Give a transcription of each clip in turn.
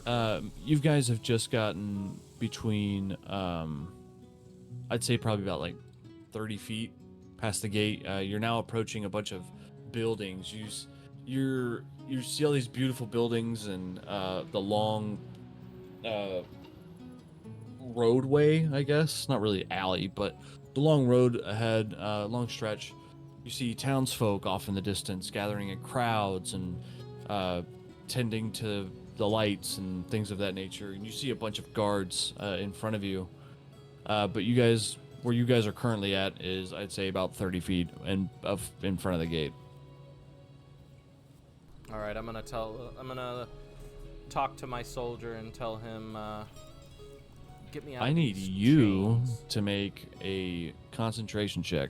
You guys have just gotten between, I'd say probably about like 30 feet past the gate. You're now approaching a bunch of buildings. You see all these beautiful buildings and the long roadway, I guess. Not really alley, but the long road ahead, long stretch. You see townsfolk off in the distance gathering in crowds and tending to the lights and things of that nature. And you see a bunch of guards in front of you. But you guys, where you guys are currently at, is I'd say about 30 feet in front of the gate. All right, I'm gonna talk to my soldier and tell him, get me out. I need you to make a concentration check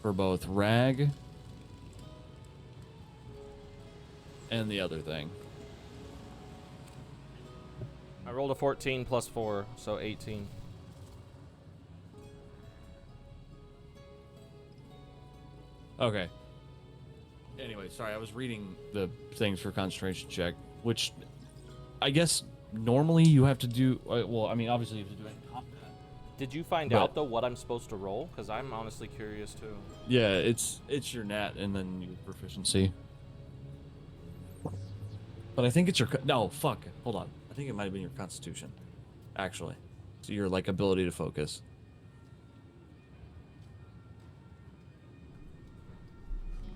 for both Rag and the other thing. I rolled a 14 plus 4, so 18. Okay. Anyway, sorry, I was reading the things for concentration check, which I guess normally you have to do. Well, I mean, obviously you have to do it in combat. Did you find out though what I'm supposed to roll? Because I'm honestly curious too. Yeah, it's your nat and then your proficiency. But I think it's your no. Fuck. Hold on. I think it might have been your constitution, actually. So your like ability to focus.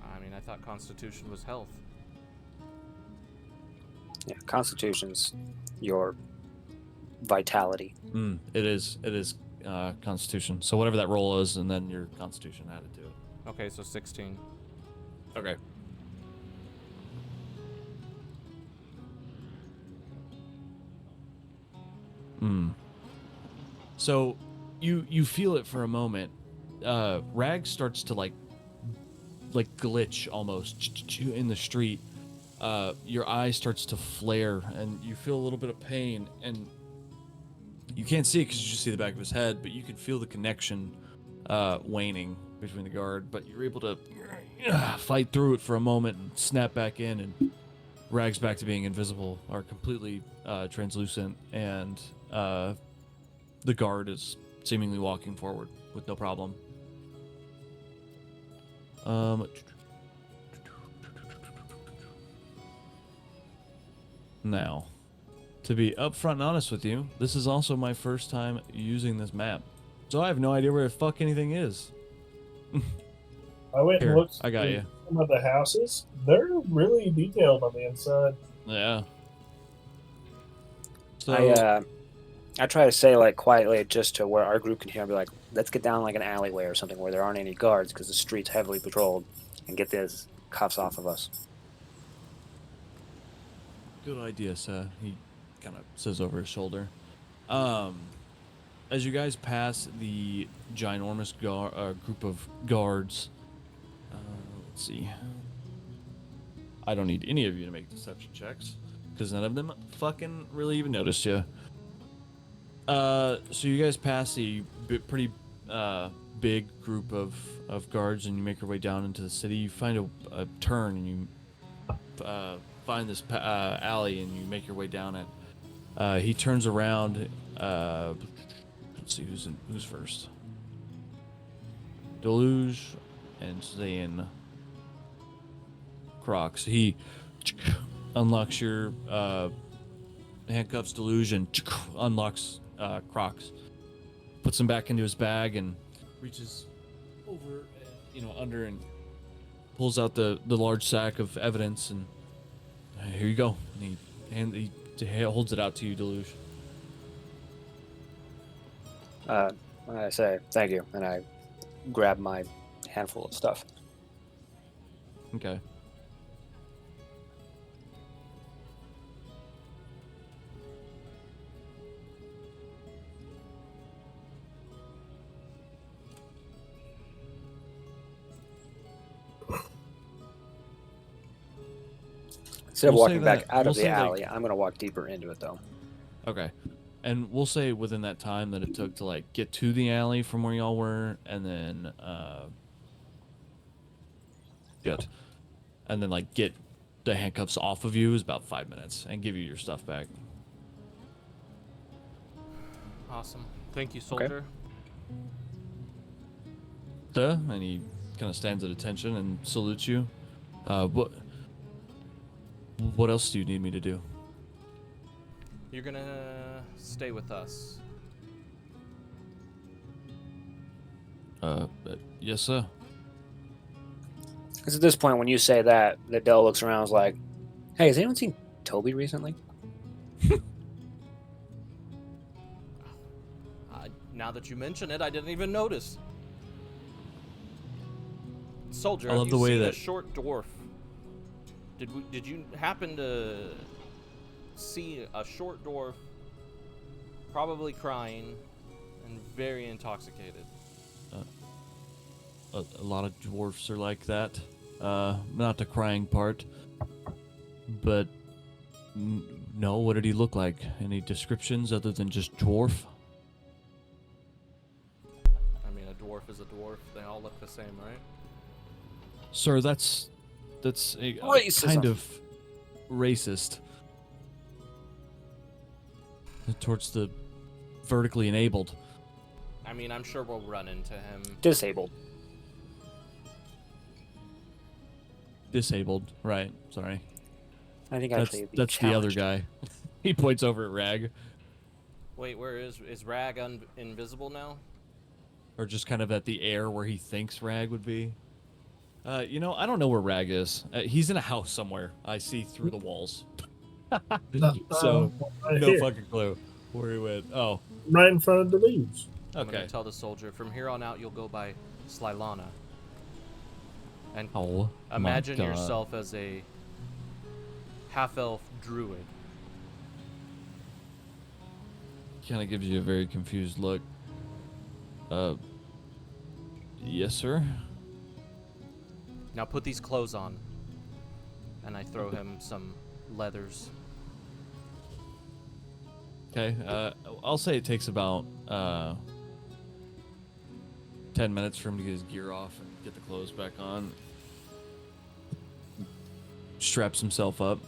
I mean, I thought Constitution was health. Yeah, Constitution's your vitality. It is Constitution. So whatever that roll is, and then your Constitution added to it. Okay, so 16. Okay. So you feel it for a moment. Rag starts to like glitch almost in the street. Your eye starts to flare and you feel a little bit of pain, and you can't see it because you just see the back of his head, but you can feel the connection waning between the guard. But you're able to fight through it for a moment and snap back in, and Rag's back to being invisible or completely translucent, and the guard is seemingly walking forward with no problem. Now, to be upfront and honest with you, this is also my first time using this map, so I have no idea where the fuck anything is. I went and looked I got you. Some of the houses. They're really detailed on the inside. Yeah. So I try to say like quietly just to where our group can hear and be like, let's get down like an alleyway or something where there aren't any guards because the street's heavily patrolled, and get these cuffs off of us. good idea, sir. He kind of says over his shoulder. As you guys pass the ginormous group of guards, let's see. I don't need any of you to make deception checks, because none of them fucking really even noticed you. So you guys pass the pretty big group of guards, and you make your way down into the city. You find a turn, and you find this alley, and you make your way down it. He turns around. Let's see who's first. Deluge and Zayn. Crocs. He unlocks your handcuffs, Deluge, and unlocks Crocs. Puts him back into his bag and reaches over, under and pulls out the large sack of evidence, and here you go. And he holds it out to you, Deluge. I say thank you, and I grab my handful of stuff. Okay. Instead of walking back out of the alley, I'm going to walk deeper into it, though. Okay. And we'll say within that time that it took to, get to the alley from where y'all were, and then, get the handcuffs off of you is about 5 minutes and give you your stuff back. Awesome. Thank you, soldier. And he kind of stands at attention and salutes you. What else do you need me to do? You're gonna stay with us. Yes, sir. Because at this point, when you say that, the Dell looks around and is like, hey, has anyone seen Toby recently? Now that you mention it, I didn't even notice. Soldier, I have love you the way seen a that- short dwarf? Did you happen to see a short dwarf, probably crying and very intoxicated? A lot of dwarfs are like that. Not the crying part. But no, what did he look like? Any descriptions other than just dwarf? I mean, a dwarf is a dwarf. They all look the same, right? Sir, that's a Racism. kind of racist towards the vertically enabled. I mean, I'm sure we'll run into him. Disabled. Disabled, right? Sorry. I think That's actually it'd be the other challenged. guy. He points over at Rag, Wait, where is Rag invisible now? or just kind of at the air where he thinks Rag would be. I don't know where Rag is. He's in a house somewhere. I see through the walls. So right no here, fucking clue where he went. Oh, right in front of the leaves. I'm okay. gonna tell the soldier from here on out you'll go by Slylana. And Oh, imagine my God. yourself as a half-elf druid. Kind of gives you a very confused look. Yes, sir. Now put these clothes on. And I throw him some leathers. Okay. I'll say it takes about 10 minutes for him to get his gear off and get the clothes back on. Straps himself up.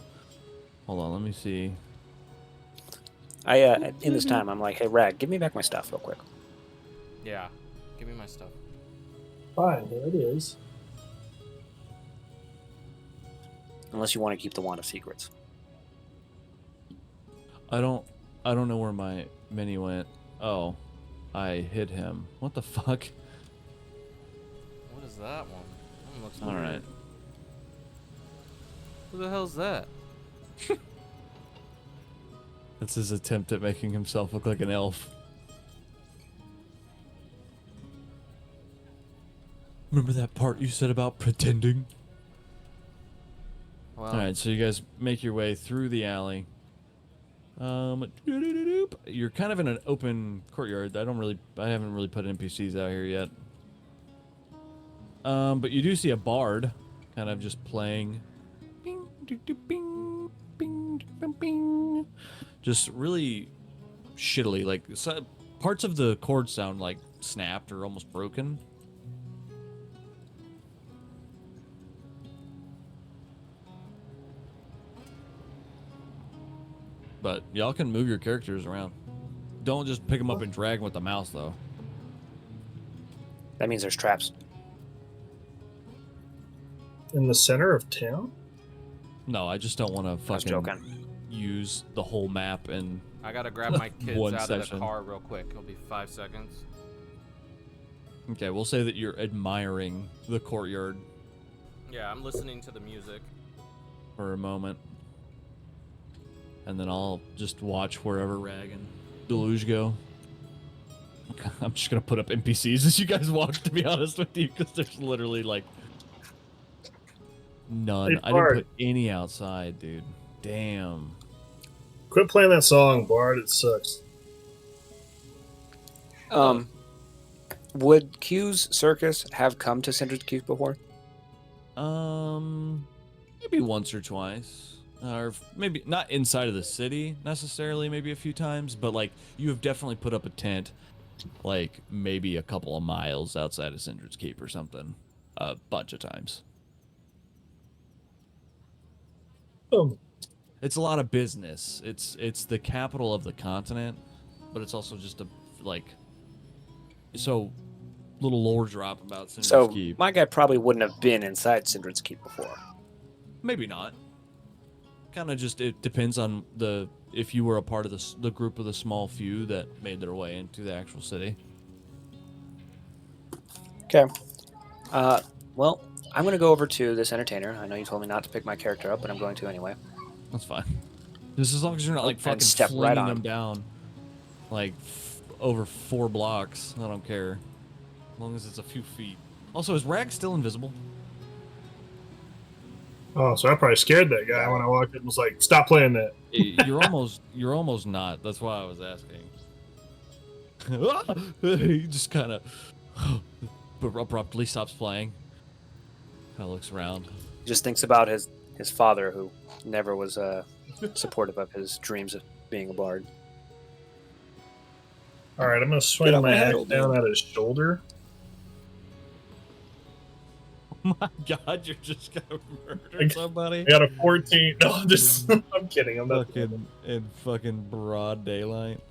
Hold on, let me see. In this time, I'm like, hey, Rag, give me back my stuff real quick. Yeah. Give me my stuff. Fine, there it is. Unless you want to keep the Wand of Secrets. I don't know where my mini went. Oh, I hit him. What the fuck? What is that one? That one looks All weird. right. Who the hell's that? That's his attempt at making himself look like an elf. Remember that part you said about pretending? Well, All right, so you guys make your way through the alley. You're kind of in an open courtyard. I haven't really put NPCs out here yet. But you do see a bard, kind of just playing. Bing, doo, doo, bing, bing, doo, bing, bing. Just really shittily, like parts of the chords sound like snapped or almost broken. But y'all can move your characters around. Don't just pick them up and drag them with the mouse, though. That means there's traps. In the center of town? No, I just don't want to I was fucking joking. use the whole map and... I gotta grab my kids One out of session. the car real quick. It'll be 5 seconds. Okay, we'll say that you're admiring the courtyard Yeah, I'm listening to the music. for a moment. And then I'll just watch wherever Rag and Deluge go. I'm just going to put up NPCs as you guys walk, to be honest with you, because there's literally, like, none. Hey, I didn't Bart. put any outside, dude. Damn. Quit playing that song, Bard. It sucks. Would Q's Circus have come to Sindred's Keys before? Maybe once or twice. Or maybe not inside of the city necessarily, maybe a few times, but like you have definitely put up a tent like maybe a couple of miles outside of Sindred's Keep or something a bunch of times. It's a lot of business. It's the capital of the continent, but it's also just a so little lore drop about Cinder's So Keep. my guy probably wouldn't have been inside Sindred's Keep before. Maybe not. Kind of just it depends on if you were a part of the group of the small few that made their way into the actual city. Okay. Well, I'm gonna go over to this entertainer. I know you told me not to pick my character up, but I'm going to anyway. That's fine. Just as long as you're not like And fucking step flinging right on. them down, like over 4 blocks. I don't care, as long as it's a few feet. Also, is Rag still invisible? Oh, so I probably scared that guy when I walked in and was like, stop playing that. You're almost not. That's why I was asking. He just kind of abruptly stops playing. Kind of looks around. He just thinks about his father, who never was supportive of his dreams of being a bard. All right, I'm going to swing Get out my my head, axe old down man. at his shoulder. Oh my God, you're just gonna murder somebody? I got a 14. No, I'm just. I'm kidding. I'm not. fucking broad daylight.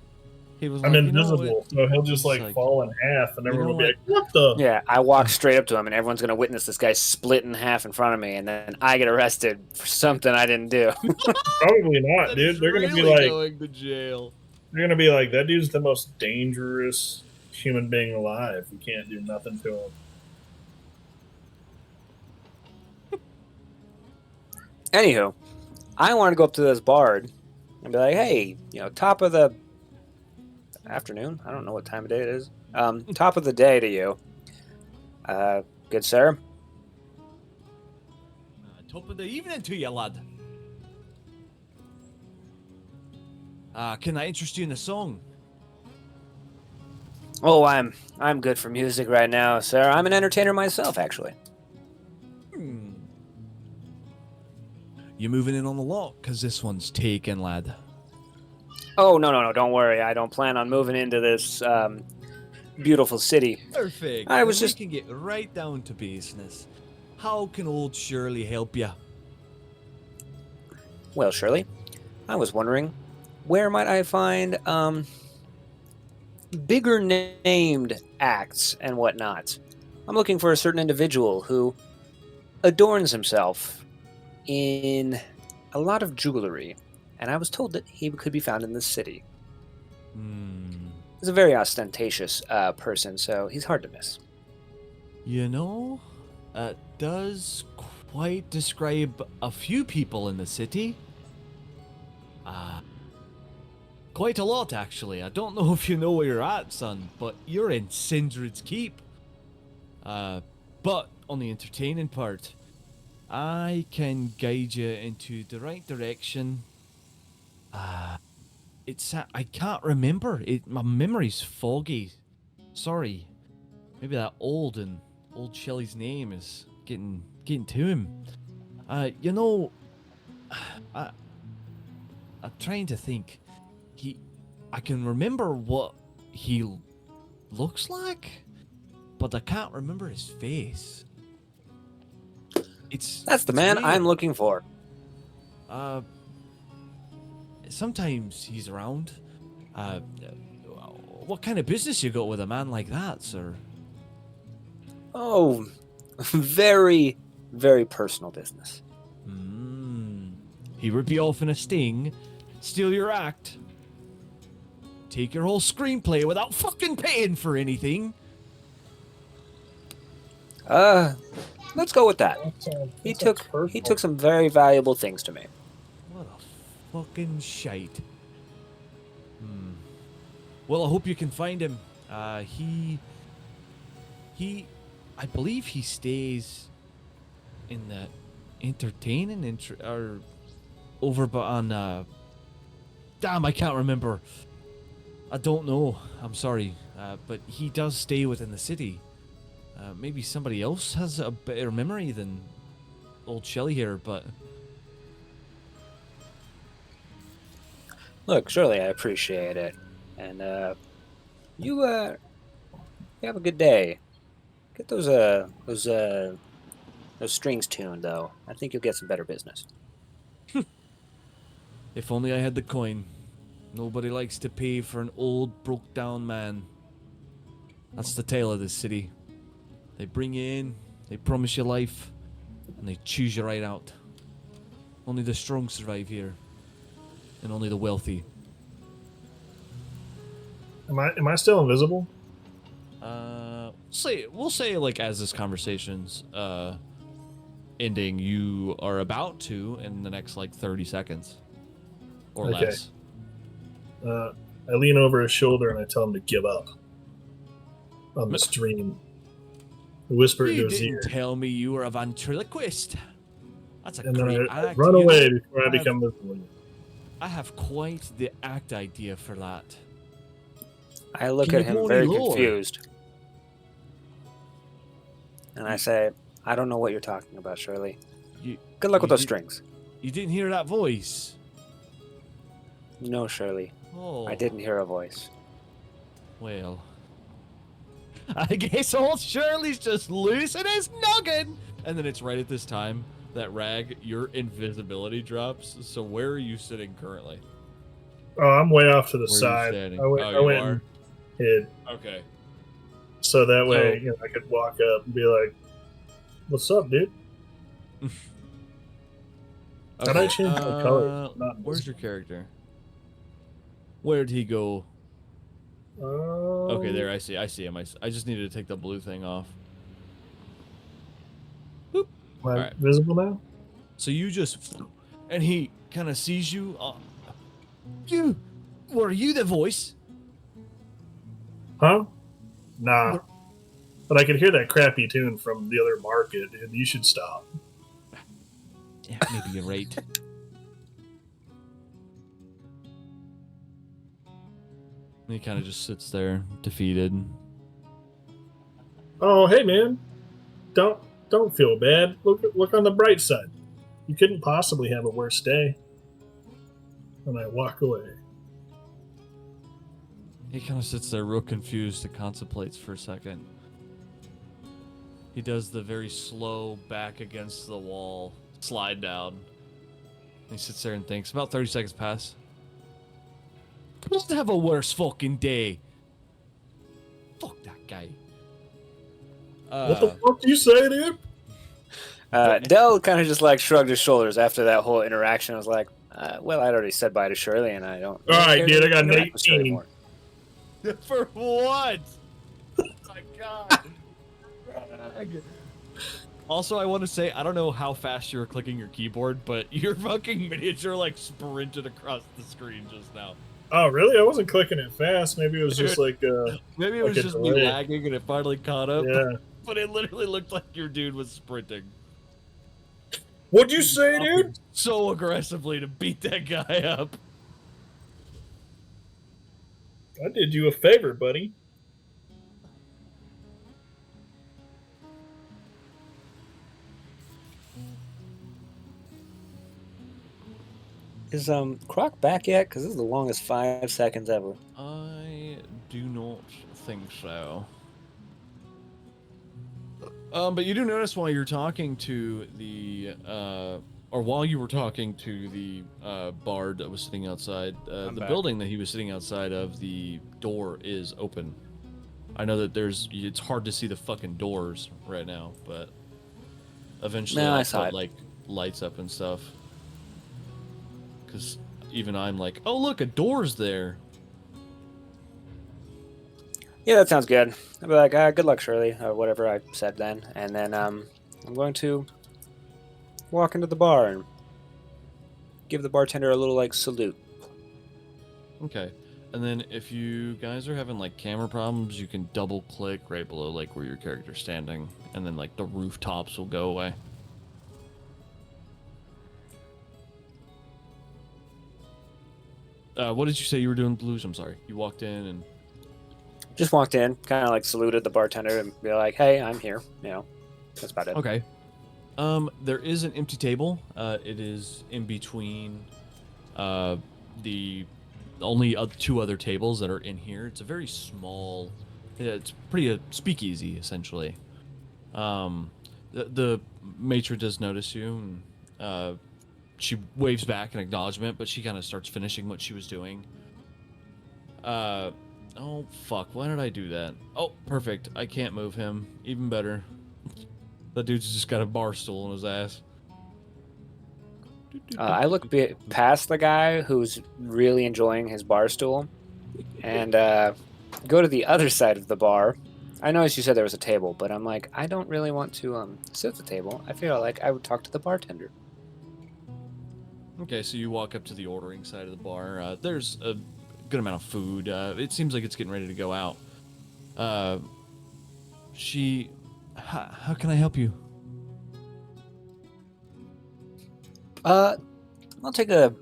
He was I'm like, you know what? invisible, so he'll just He's like fall in half, and you everyone will know be like, "What the?" Yeah, I walk straight up to him, and everyone's gonna witness this guy split in half in front of me, and then I get arrested for something I didn't do. Probably not, That dude. is They're gonna be really like, going to jail. that dude's the most dangerous human being alive. We can't do nothing to him. Anywho, I want to go up to this bard and be like, "Hey, top of the afternoon. I don't know what time of day it is. Top of the day to you, good sir. Top of the evening to you, lad. Can I interest you in a song? Oh, I'm good for music right now, sir. I'm an entertainer myself, actually. You moving in on the lot? Cause this one's taken, lad. Oh, no, don't worry. I don't plan on moving into this beautiful city. Perfect. I was Then just- we can get right down to business. How can old Shirley help you? Well, Shirley, I was wondering, where might I find bigger named acts and whatnot? I'm looking for a certain individual who adorns himself in a lot of jewelry, and I was told that he could be found in this city. He's a very ostentatious person, so he's hard to miss. You know, does quite describe a few people in the city. Quite a lot, actually. I don't know if you know where you're at, son, but you're in Sindred's Keep. But on the entertaining part, I can guide you into the right direction. I can't remember. My memory's foggy. Sorry. Maybe that old Shelley's name is getting to him. I'm trying to think. I can remember what he looks like, but I can't remember his face. That's the man weird. I'm looking for. Sometimes he's around. What kind of business you got with a man like that, sir? Oh, very, very personal business. He rip you off in a sting, steal your act, take your whole screenplay without fucking paying for anything. Let's go with that. He That sounds took personal. some very valuable things to me. What a fucking shite. Well, I hope you can find him. I believe he stays in the entertaining or over but on damn, I can't remember. I don't know. I'm sorry. But he does stay within the city. Maybe somebody else has a better memory than old Shelley here, but Look, surely I appreciate it. And you have a good day. Get those strings tuned though. I think you'll get some better business. If only I had the coin. Nobody likes to pay for an old, broke-down man. That's the tale of this city. They bring you in, they promise you life, and they choose you right out. Only the strong survive here, and only the wealthy. Am I still invisible? We'll say like as this conversation's ending, you are about to in the next like 30 seconds or Okay. less. I lean over his shoulder and I tell him to give up on this dream. I whisper into You his ear, didn't tell me you were a ventriloquist. That's a and then great I act. run You away know, before I become visible. I have quite the act idea for that. I look Can at you him go very any lower? confused. And I say, I don't know what you're talking about, Shirley. You, Good luck with you those did- strings. You didn't hear that voice. No, Shirley. Oh, I didn't hear a voice. Well, I guess old Shirley's just losing his noggin. And then it's right at this time that Rag, your invisibility drops. So where are you sitting currently? Oh, I'm way off to the Where are you side. standing? I went, Oh, I you went are? and hid. Okay. So that way, So- you know, I could walk up and be like, "What's up, dude?" How'd I change my colors? Not Where's your character? Where'd he go? Okay, there, I see him. I just needed to take the blue thing off. Am I Alright. visible now? So you just, and he kind of sees you. Were you the voice? Huh? Nah. But I could hear that crappy tune from the other market, dude. You should stop. Yeah, maybe you're right. And he kind of just sits there, defeated. Oh, hey, man. Don't feel bad. Look on the bright side. You couldn't possibly have a worse day. And I walk away. He kind of sits there real confused and contemplates for a second. He does the very slow back against the wall slide down. He sits there and thinks. About 30 seconds pass. Couldn't have a worse fucking day. Fuck that guy. What the fuck do you say, dude? Dell kind of just like shrugged his shoulders after that whole interaction. I was like, well, I'd already said bye to Shirley, and I don't. All right, care dude, to I got an interact with Shirley 18. more. For what? Oh my god. Also, I want to say, I don't know how fast you were clicking your keyboard, but your fucking miniature like sprinted across the screen just now. Oh, really? I wasn't clicking it fast. Maybe it was just like, Maybe it like was a just me delay. lagging and it finally caught up. yeah. But it literally looked like your dude was sprinting What'd you say, dude? so aggressively to beat that guy up. I did you a favor, buddy. Is Croc back yet? Because this is the longest 5 seconds ever. I do not think so. But you do notice while you're talking to the, or while you were talking to the bard that was sitting outside, the back. building that he was sitting outside of, the door is open. I know that it's hard to see the fucking doors right now, but eventually No, I I'll saw put, it. like, lights up and stuff. Because even I'm like, oh, look, a door's there. Yeah, that sounds good. I'll be like, good luck, Shirley, or whatever I said then. And then I'm going to walk into the bar and give the bartender a little, like, salute. Okay. And then if you guys are having like camera problems, you can double click right below like where your character's standing, and then like the rooftops will go away. What did you say you were doing, Blues? I'm sorry. You walked in and Just walked in, kind of, like, saluted the bartender and be like, hey, I'm here. You know, that's about it. okay. There is an empty table. It is in between the only two other tables that are in here. It's a very small. It's pretty a speakeasy essentially. The matron does notice you. And, she waves back in acknowledgement, but she kind of starts finishing what she was doing. Oh fuck! Why did I do that? Oh, perfect. I can't move him. Even better. That dude's just got a bar stool in his ass. I look past the guy who's really enjoying his bar stool, and go to the other side of the bar. I noticed you said there was a table, but I'm like, I don't really want to sit at the table. I feel like I would talk to the bartender. Okay, so you walk up to the ordering side of the bar. There's a good amount of food. It seems like it's getting ready to go out. How can I help you? I'll take a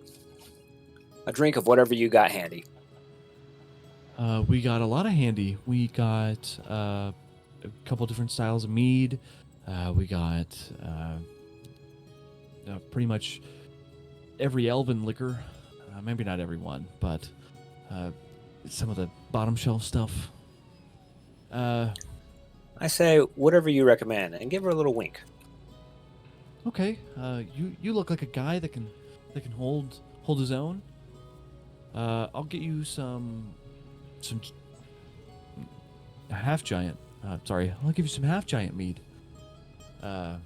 drink of whatever you got handy. We got a lot of handy. We got a couple different styles of mead. We got pretty much every elven liquor. Maybe not every one, but some of the bottom shelf stuff. I say whatever you recommend, and give her a little wink. Okay. You look like a guy that can hold his own. I'll get you some half giant. Sorry, I'll give you some half giant mead. From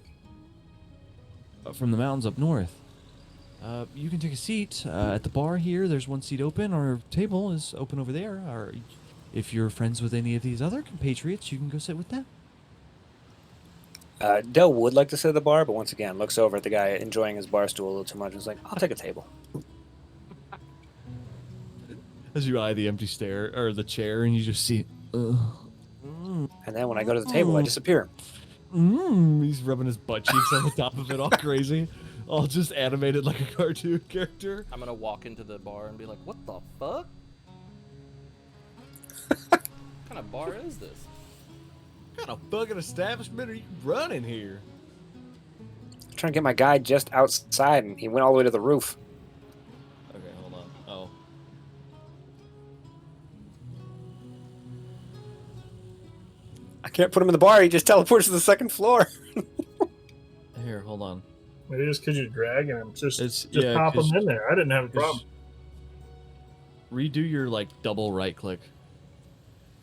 the mountains up north. You can take a seat at the bar here. There's one seat open. Our table is open over there. Or if you're friends with any of these other compatriots, you can go sit with them. Dell would like to sit at the bar, but once again looks over at the guy enjoying his bar stool a little too much and is like, I'll take a table. As you eye the empty the chair, and you just see. And then when I go to the table, I disappear. He's rubbing his butt cheeks on the top of it, all crazy, all just animated like a cartoon character. I'm gonna walk into the bar and be like, "What the fuck? What kind of bar is this? What kind of fucking establishment are you running here? I'm trying to get my guy just outside, and he went all the way to the roof. Okay, hold on. Oh. I can't put him in the bar. He just teleports to the second floor. Here, hold on. Maybe it's because you're dragging him. Just yeah, pop him 'cause- in there. I didn't have a problem. Redo your, double right click.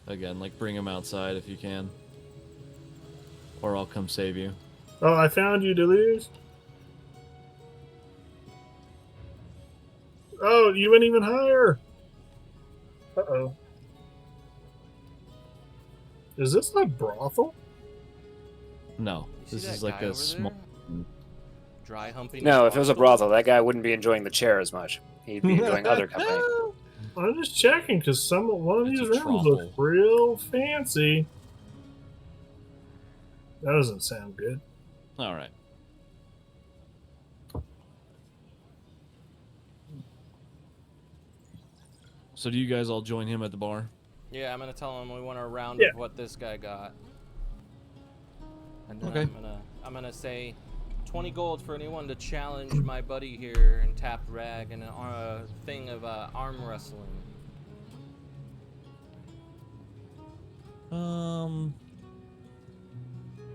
Again, bring him outside if you can. Or I'll come save you. Oh, I found you, Deleuze. Oh, you went even higher. Uh-oh. Is this a brothel? No, You this see is that like guy a over small... there? Dry humping. No, his if it was a bar stool? brothel, that guy wouldn't be enjoying the chair as much. He'd be enjoying other company. I'm just checking because one of It's these a rooms looks trough. real fancy. That doesn't sound good. All right. So do you guys all join him at the bar? Yeah, I'm gonna tell him we want a round Yeah. of what this guy got. And then Okay. I'm gonna say 20 gold for anyone to challenge my buddy here and tap rag and a thing of arm wrestling.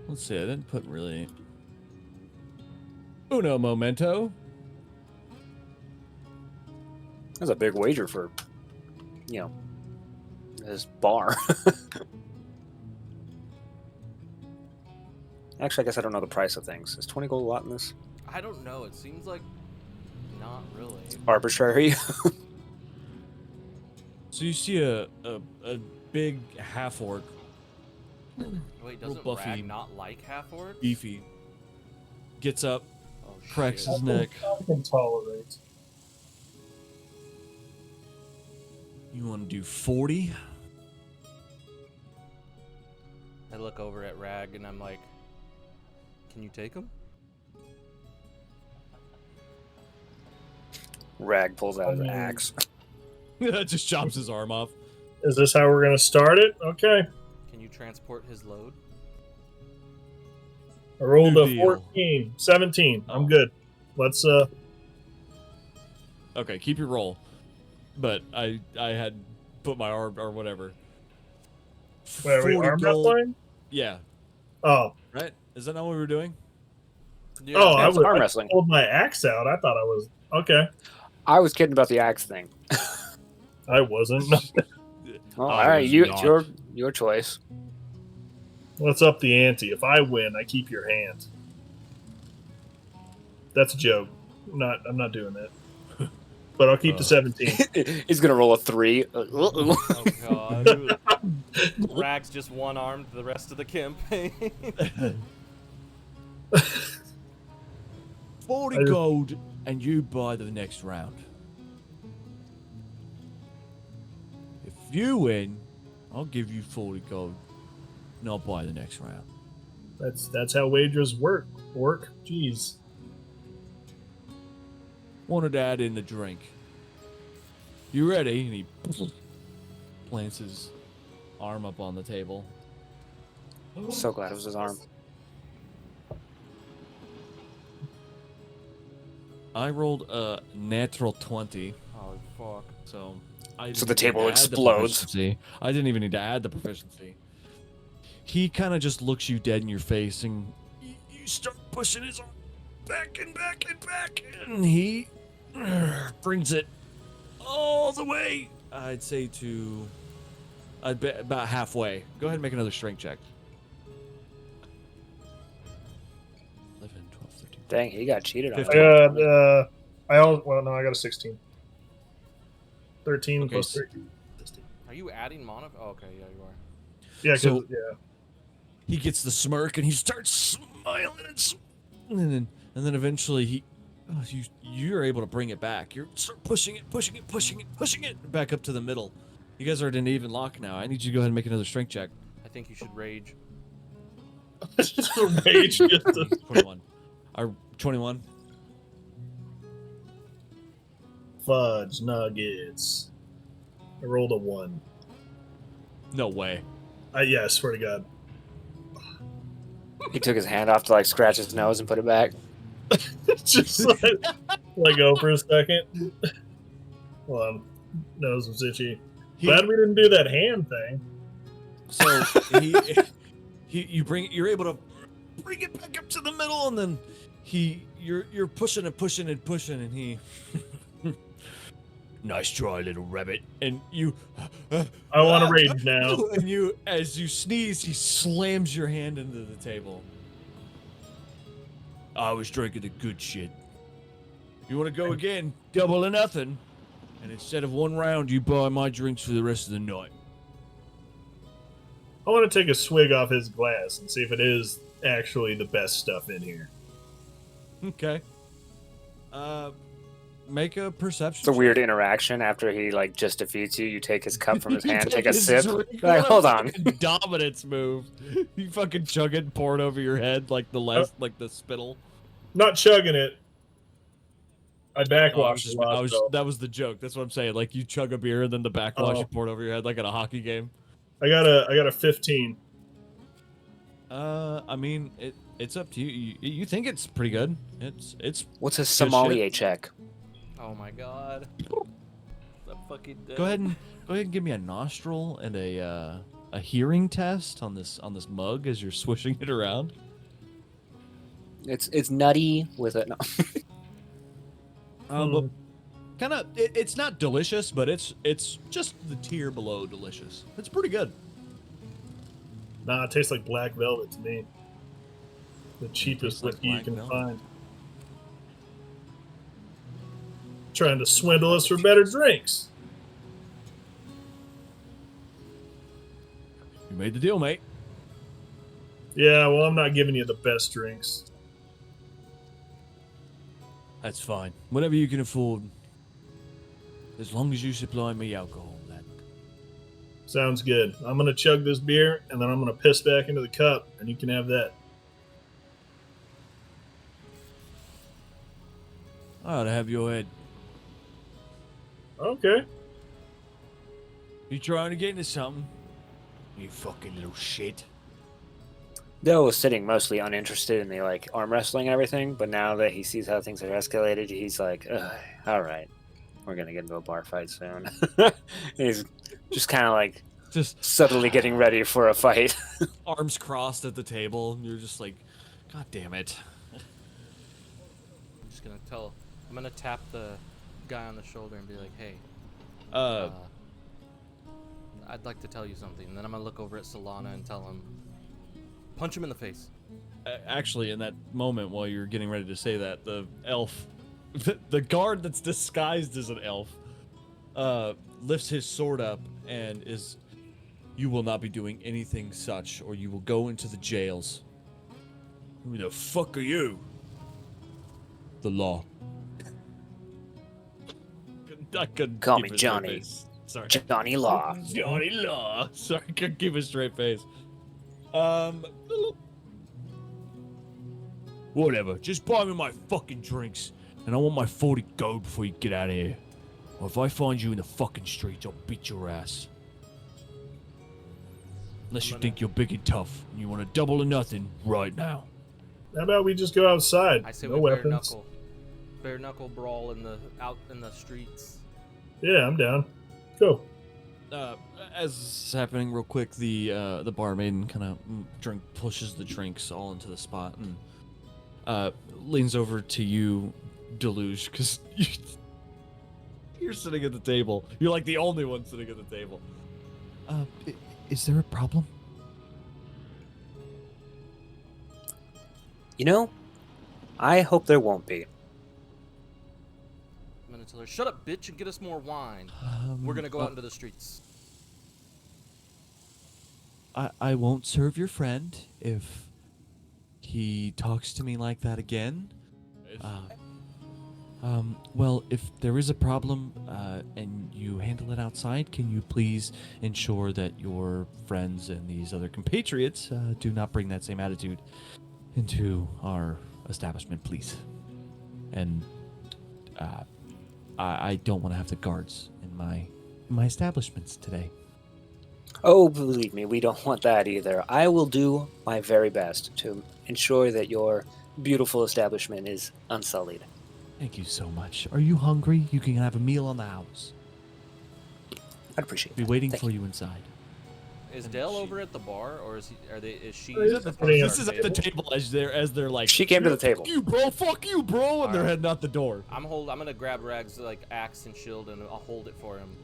Let's see. I didn't put really. Uno momento. That's a big wager for, this bar. Actually, I guess I don't know the price of things. Is 20 gold a lot in this? I don't know. It seems like not really. Arbitrary. So you see a big half-orc, Wait, Real doesn't buffy. Rag not like half-orcs? beefy, gets up, Oh, cracks shit. his neck. I can tolerate. You want to do 40? I look over at Rag and I'm like, can you take him? Rag pulls out his I mean- axe. Just chops his arm off. Is this how we're going to start it? Okay. Can you transport his load? I rolled New a deal. 14. 17. I'm Oh. good. Let's, Okay, keep your roll. But I had put my arm or whatever. wait, are we 40 arm gold. wrestling? Yeah. Oh, Right? Is that not what we were doing? Yeah. Oh, That's arm wrestling. pulled my axe out. I thought I was okay. I was kidding about the axe thing. I wasn't. Well, I all right, was it's not. your choice. Let's up the ante. If I win, I keep your hand. That's a joke. I'm not doing that. But I'll keep the 17. He's gonna roll a 3. Oh god. Rag's just one-armed the rest of the campaign. 40 gold, and you buy the next round. If you win, I'll give you 40 gold, and I'll buy the next round. That's how wagers work. Jeez. Wanted to add in the drink. You ready? And he plants his arm up on the table. So glad it was his arm. I rolled a natural 20, Oh fuck. so So the table explodes. I didn't even need to add the proficiency. He kind of just looks you dead in your face, and you start pushing his arm back and back and back, and he brings it all the way. I'd say to about halfway. Go ahead and make another strength check. 11, 12, 13. Dang, he got cheated on. 15. I got a 16. 13 Okay, plus 13. Are you adding mono? Oh, okay, yeah, you are. Yeah, 'cause- So- yeah. He gets the smirk and he starts smiling and then eventually you're able to bring it back. You're start pushing it back up to the middle. You guys are at an even lock now. I need you to go ahead and make another strength check. I think you should rage. Just a rage. Just a... 21. 21. Fudge nuggets. I rolled a 1. No way. Yeah, I swear to God. He took his hand off to like scratch his nose and put it back. Just let go for a second. Hold on. Nose was itchy. Glad we didn't do that hand thing. So you're able to bring it back up to the middle, and then you're pushing and he nice try, little rabbit. And you I want to rage now. and as you sneeze, he slams your hand into the table. I was drinking the good shit. You want to go again? Double or nothing. And instead of one round, you buy my drinks for the rest of the night. I want to take a swig off his glass and see if it is actually the best stuff in here. Okay. Make a perception. It's a weird interaction after he like just defeats you. You take his cup from his You hand, take a his sip. drink. Like, What a hold on. fucking dominance move. You fucking chug it and pour it over your head like the spittle. Not chugging it. I Oh, backwash a lot. though. that was the joke. That's what I'm saying. Like you chug a beer and then the backwash Oh. you pour it over your head like at a hockey game. I got a 15. I mean, it's up to you. You think it's pretty good. It's What's his Good sommelier check? Oh my god. That fucking go ahead and give me a nostril and a hearing test on this mug as you're swishing it around. It's nutty with it. No. But kind of it's not delicious, but it's just the tier below delicious. It's pretty good. Nah, it tastes like black velvet to me. The cheapest tastes like whiskey you black can velvet? find. Trying to swindle us for better drinks. You made the deal, mate. Yeah, well, I'm not giving you the best drinks. That's fine. Whatever you can afford. As long as you supply me alcohol, that. Sounds good. I'm gonna chug this beer, and then I'm gonna piss back into the cup, and you can have that. I ought to have your head. Okay. You trying to get into something? You fucking little shit. Dell was sitting mostly uninterested in the like arm wrestling and everything, but now that he sees how things have escalated, he's like, all right, we're gonna get into a bar fight soon. He's just kind of like Just subtly getting ready for a fight. arms crossed at the table, and you're just like, God damn it. just gonna I'm gonna tap the guy on the shoulder and be like, hey, I'd like to tell you something. And then I'm gonna look over at Solana and tell him, punch him in the face. Actually, in that moment while you're getting ready to say that, the elf, the guard that's disguised as an elf, lifts his sword up and is, you will not be doing anything such, or you will go into the jails. Who the fuck are you? The law. I couldn't Call keep me a straight Johnny. face. Sorry. Johnny Law. Johnny Law. Sorry, I couldn't keep a straight face. Whatever. Just buy me my fucking drinks, and I want my 40 gold before you get out of here. Or if I find you in the fucking streets, I'll beat your ass. Unless you think you're big and tough, and you want to double or nothing right now. How about we just go outside? I say No we weapons. bare knuckle brawl out in the streets. Yeah, I'm down. Go. As this is happening real quick, the barmaid kind of pushes the drinks all into the spot and leans over to you, Deluge, because you're sitting at the table. You're like the only one sitting at the table. Is there a problem? You know, I hope there won't be. I'm gonna tell her, shut up, bitch, and get us more wine. We're gonna go out into the streets. I won't serve your friend if he talks to me like that again. Well, if there is a problem and you handle it outside, can you please ensure that your friends and these other compatriots do not bring that same attitude into our establishment, please? And I don't want to have the guards in my establishments today. Oh, believe me, we don't want that either. I will do my very best to ensure that your beautiful establishment is unsullied. Thank you so much. Are you hungry? You can have a meal on the house. I'd appreciate Be that. waiting Thank for you inside. Is Dale over at the bar, or is she? Oh, he's at the table. This is at the table as they're like. She came to the table. Fuck you, bro, and they're heading out the door. I'm gonna grab Rag's like axe and shield and I'll hold it for him.